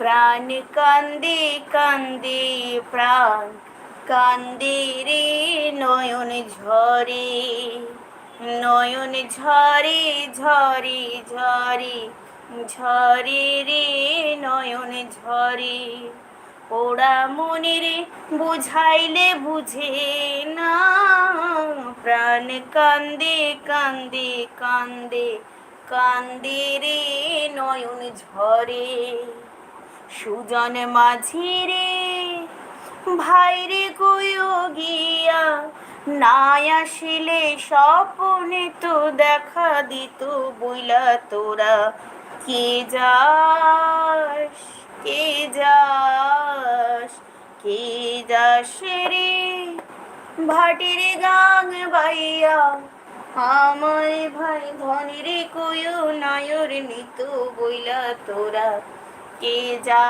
প্রাণ কান্দে কান্দে প্রাণ কান্দে রে নয়ন ঝরে, নয়ন ঝরে ঝরে ঝরে ঝরে রে নয়ন ঝরে। ওরা মনে রে বুঝাইলে বুঝে না, প্রাণ কান্দে কান্দে কান্দে কান্দে রে নয়ন ঝরে। সুজন মাঝি রে ভাইরে কইও গিয়া, নাই আসিলে স্বপনে তো দেখা দিত বইলা তোরা কে যাস, কে যাস, কে যাস রে ভাটির গান বাইয়া, আমায় ভাই ধনের কইও নায়র নিত বইলা তোরা কে যা।